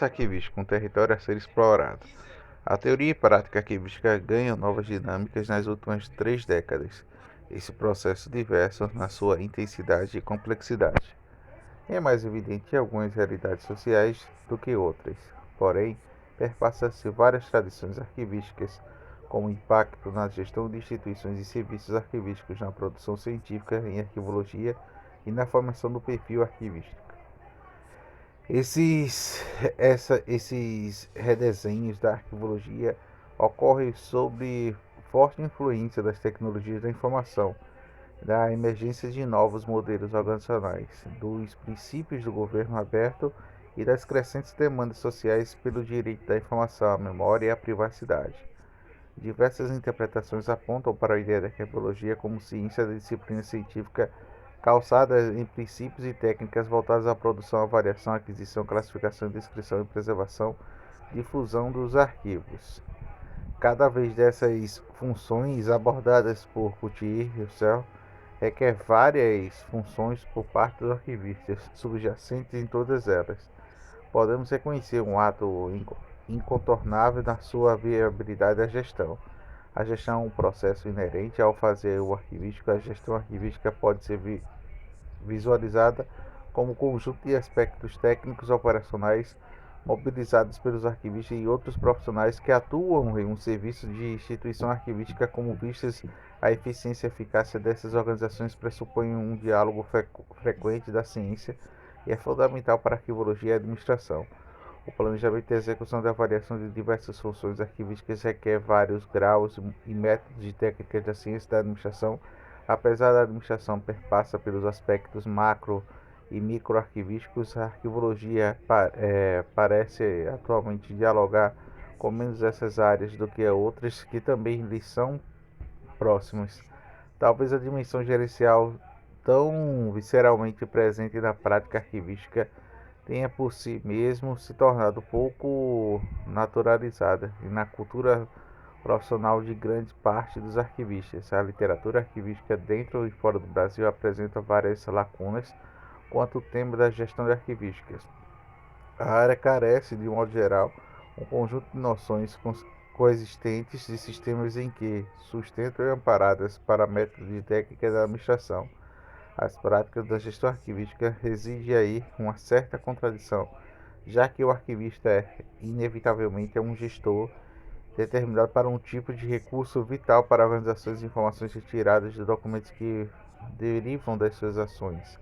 Arquivística, um território a ser explorado. A teoria e prática arquivística ganham novas dinâmicas nas últimas 3 décadas. Esse processo diverso na sua intensidade e complexidade. É mais evidente em algumas realidades sociais do que outras. Porém, perpassa-se várias tradições arquivísticas, como o impacto na gestão de instituições e serviços arquivísticos na produção científica em arquivologia e na formação do perfil arquivístico. Esses redesenhos da arquivologia ocorrem sob forte influência das tecnologias da informação, da emergência de novos modelos organizacionais, dos princípios do governo aberto e das crescentes demandas sociais pelo direito da informação, à memória e à privacidade. Diversas interpretações apontam para a ideia da arqueologia como ciência da disciplina científica calçada em princípios e técnicas voltadas à produção, avaliação, aquisição, classificação, descrição e preservação, difusão dos arquivos. Cada vez dessas funções abordadas por Coutier e Russell requer várias funções por parte dos arquivistas, subjacentes em todas elas. Podemos reconhecer um ato incontornável na sua viabilidade da gestão. A gestão é um processo inerente ao fazer o arquivístico. A gestão arquivística pode ser visualizada como conjunto de aspectos técnicos operacionais mobilizados pelos arquivistas e outros profissionais que atuam em um serviço de instituição arquivística. Como vistas, a eficiência e eficácia dessas organizações pressupõe um diálogo frequente da ciência e é fundamental para a arquivologia e a administração. O planejamento e execução da avaliação de diversas funções arquivísticas requer vários graus e métodos de técnicas da ciência da administração. Apesar da administração perpassa pelos aspectos macro e microarquivísticos, a arquivologia parece atualmente dialogar com menos essas áreas do que outras que também lhe são próximas. Talvez a dimensão gerencial, tão visceralmente presente na prática arquivística, tenha por si mesmo se tornado pouco naturalizada e na cultura profissional de grande parte dos arquivistas. A literatura arquivística dentro e fora do Brasil apresenta várias lacunas quanto ao tema da gestão de arquivísticas. A área carece, de modo geral, um conjunto de noções coexistentes de sistemas em que sustentam e amparadas para métodos e técnicas da administração. As práticas da gestão arquivística reside aí uma certa contradição, já que o arquivista inevitavelmente um gestor determinado para um tipo de recurso vital para organizações de informações retiradas de documentos que derivam das suas ações.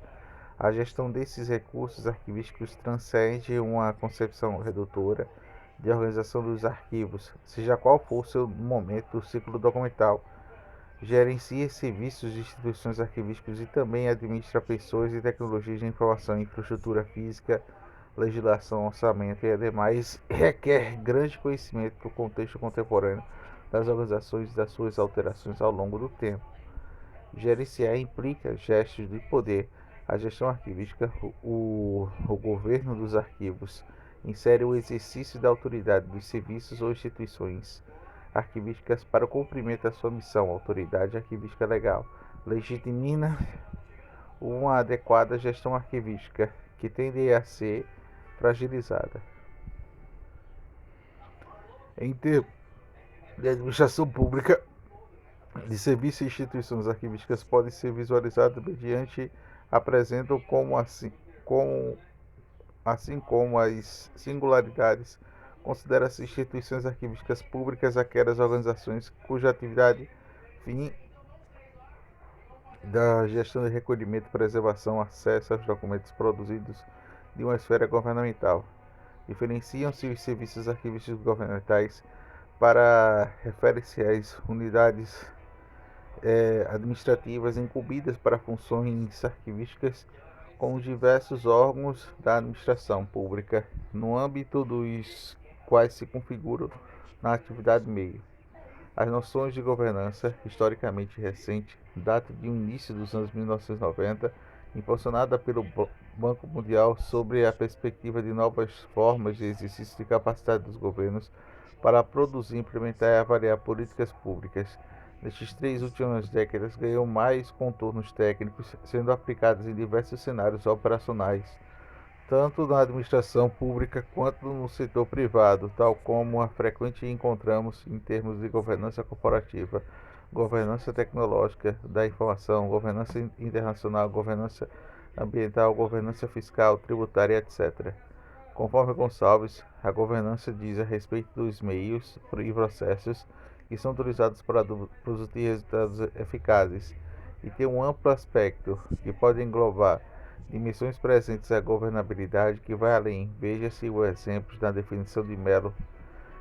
A gestão desses recursos arquivísticos transcende uma concepção redutora de organização dos arquivos, seja qual for o seu momento do ciclo documental. Gerencia serviços de instituições arquivísticas e também administra pessoas e tecnologias de informação, infraestrutura física, legislação, orçamento e ademais requer grande conhecimento do contexto contemporâneo das organizações e das suas alterações ao longo do tempo. Gerenciar implica gestos de poder. A gestão arquivística, o governo dos arquivos, insere o exercício da autoridade dos serviços ou instituições arquivísticas para o cumprimento da sua missão. Autoridade arquivística legal legitima uma adequada gestão arquivística que tende a ser fragilizada. Em termos de administração pública, de serviços e instituições arquivísticas podem ser visualizadas mediante apresentam assim como as singularidades. Considera-se instituições arquivísticas públicas aquelas organizações cuja atividade fim da gestão de recolhimento, preservação, acesso aos documentos produzidos de uma esfera governamental. Diferenciam-se os serviços arquivísticos governamentais para refere-se às unidades administrativas incumbidas para funções arquivísticas com os diversos órgãos da administração pública, no âmbito dos quais se configuram na atividade meio. As noções de governança, historicamente recente, datam do início dos anos 1990, impulsionada pelo Banco Mundial sobre a perspectiva de novas formas de exercício de capacidade dos governos para produzir, implementar e avaliar políticas públicas. Nestes 3 últimas décadas, ganhou mais contornos técnicos, sendo aplicadas em diversos cenários operacionais, tanto na administração pública quanto no setor privado, tal como a frequente encontramos em termos de governança corporativa, governança tecnológica da informação, governança internacional, governança ambiental, governança fiscal, tributária, etc. Conforme Gonçalves, a governança diz a respeito dos meios e processos que são utilizados para produzir resultados eficazes e tem um amplo aspecto que pode englobar dimensões presentes à governabilidade que vai além. Veja-se o exemplo na definição de Mello.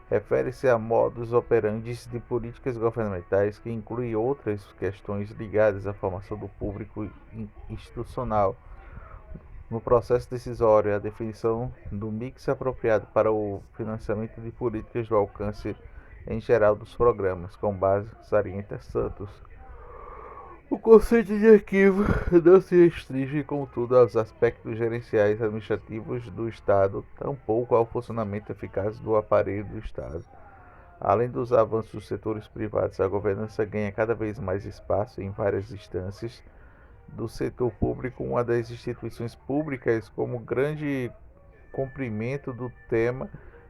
Refere-se a modus operandi de políticas governamentais que inclui outras questões ligadas à formação do público institucional no processo decisório, a definição do mix apropriado para o financiamento de políticas do alcance em geral dos programas, com base Salienta Santos. O conceito de arquivo não se restringe, contudo, aos aspectos gerenciais e administrativos do Estado, tampouco ao funcionamento eficaz do aparelho do Estado. Além dos avanços dos setores privados, a governança ganha cada vez mais espaço em várias instâncias do setor público. Uma das instituições públicas como grande cumprimento do tema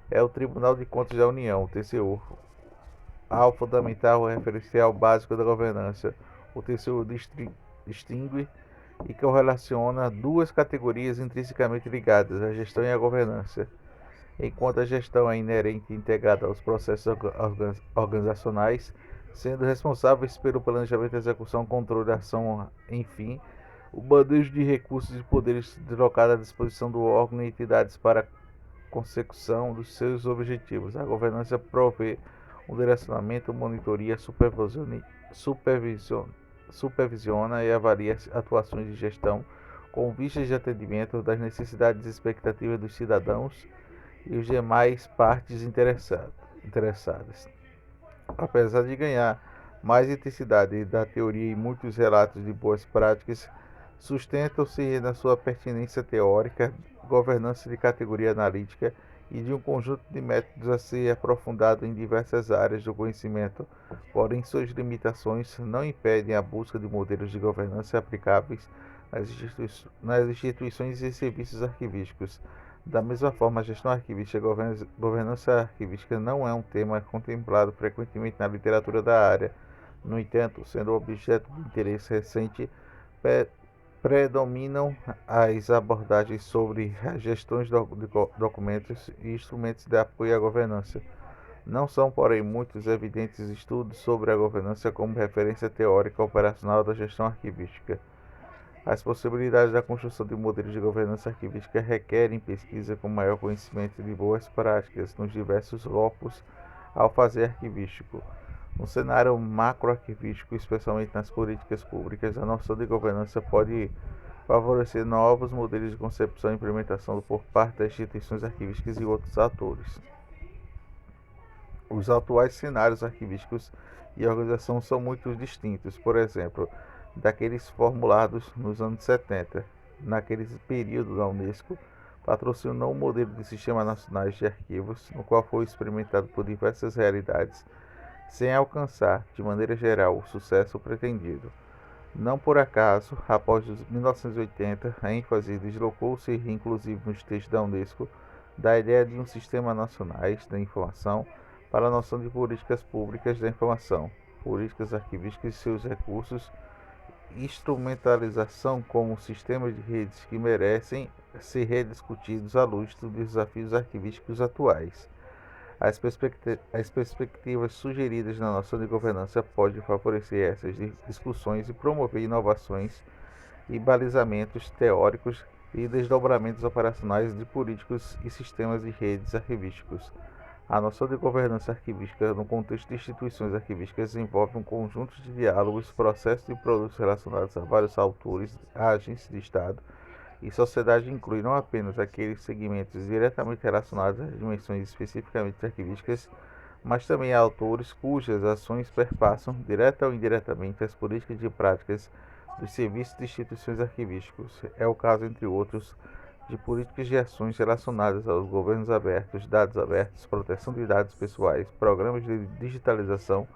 é o Tribunal de Contas da União, TCU, ao fundamental o referencial básico da governança. O TCU distingue e correlaciona duas categorias intrinsecamente ligadas, a gestão e a governança. Enquanto a gestão é inerente e integrada aos processos organizacionais, sendo responsáveis pelo planejamento, execução, controle da ação, enfim, o manejo de recursos e poderes deslocado à disposição do órgão e entidades para a consecução dos seus objetivos. A governança provê um direcionamento, monitoria, supervisiona e avalia atuações de gestão com vistas de atendimento das necessidades e expectativas dos cidadãos e os demais partes interessadas. Apesar de ganhar mais intensidade da teoria e muitos relatos de boas práticas sustentam-se na sua pertinência teórica, governança de categoria analítica e de um conjunto de métodos a ser aprofundado em diversas áreas do conhecimento, porém suas limitações não impedem a busca de modelos de governança aplicáveis nas instituições e serviços arquivísticos. Da mesma forma, a gestão arquivística e a governança arquivística não é um tema contemplado frequentemente na literatura da área. No entanto, sendo objeto de interesse recente, predominam as abordagens sobre as gestões de documentos e instrumentos de apoio à governança. Não são, porém, muitos evidentes estudos sobre a governança como referência teórica operacional da gestão arquivística. As possibilidades da construção de modelos de governança arquivística requerem pesquisa com maior conhecimento de boas práticas nos diversos locos ao fazer arquivístico. No cenário macroarquivístico, especialmente nas políticas públicas, a noção de governança pode favorecer novos modelos de concepção e implementação por parte das instituições arquivísticas e outros atores. Os atuais cenários arquivísticos e organização são muito distintos, por exemplo, daqueles formulados nos anos 70. Naquele período, a Unesco patrocinou um modelo de sistemas nacionais de arquivos, no qual foi experimentado por diversas realidades, sem alcançar, de maneira geral, o sucesso pretendido. Não por acaso, após 1980, a ênfase deslocou-se, inclusive nos textos da Unesco, da ideia de um sistema nacionais da informação para a noção de políticas públicas da informação, políticas arquivísticas e seus recursos, instrumentalização como sistemas de redes que merecem ser rediscutidos à luz dos desafios arquivísticos atuais. As perspectivas sugeridas na noção de governança podem favorecer essas discussões e promover inovações e balizamentos teóricos e desdobramentos operacionais de políticos e sistemas de redes arquivísticos. A noção de governança arquivística no contexto de instituições arquivísticas envolve um conjunto de diálogos, processos e produtos relacionados a vários autores, agentes de Estado e sociedade inclui não apenas aqueles segmentos diretamente relacionados às dimensões especificamente arquivísticas, mas também a autores cujas ações perpassam, direta ou indiretamente, as políticas e práticas dos serviços de instituições arquivísticos. É o caso, entre outros, de políticas de ações relacionadas aos governos abertos, dados abertos, proteção de dados pessoais, programas de digitalização,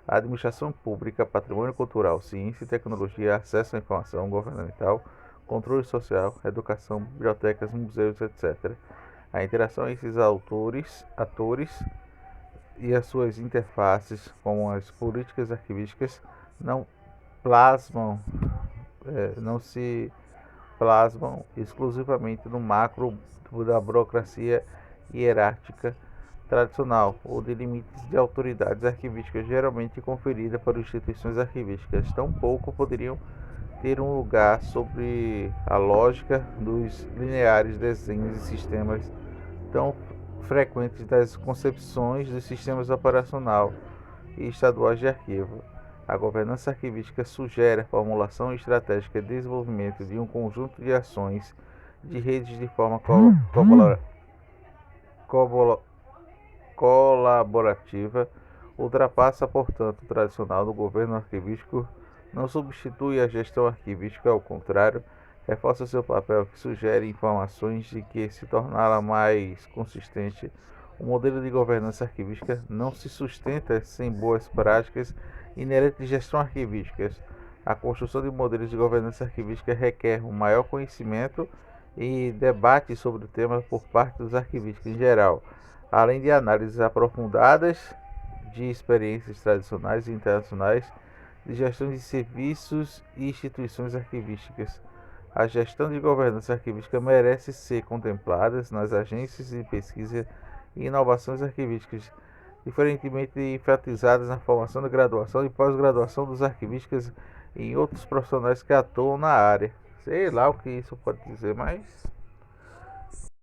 administração pública, patrimônio cultural, ciência e tecnologia, acesso à informação governamental, controle social, educação, bibliotecas, museus, etc. A interação entre esses atores e as suas interfaces, como as políticas arquivísticas, não plasmam, não se plasmam exclusivamente no macro da burocracia hierárquica tradicional ou de limites de autoridades arquivísticas geralmente conferida por instituições arquivísticas. Tampouco poderiam ter um lugar sobre a lógica dos lineares desenhos e sistemas tão frequentes das concepções dos sistemas operacional e estaduais de arquivo. A governança arquivística sugere a formulação estratégica e desenvolvimento de um conjunto de ações de redes de forma colaborativa, ultrapassa, portanto, o tradicional do governo arquivístico, não substitui a gestão arquivística, ao contrário, reforça seu papel que sugere informações de que se torná-la mais consistente. O modelo de governança arquivística não se sustenta sem boas práticas inerentes de gestão arquivística. A construção de modelos de governança arquivística requer um maior conhecimento e debate sobre o tema por parte dos arquivistas em geral, além de análises aprofundadas de experiências tradicionais e internacionais de gestão de serviços e instituições arquivísticas. A gestão de governança arquivística merece ser contemplada nas agências de pesquisa e inovações arquivísticas, diferentemente enfatizadas na formação de graduação e pós-graduação dos arquivistas e em outros profissionais que atuam na área. Sei lá o que isso pode dizer, mas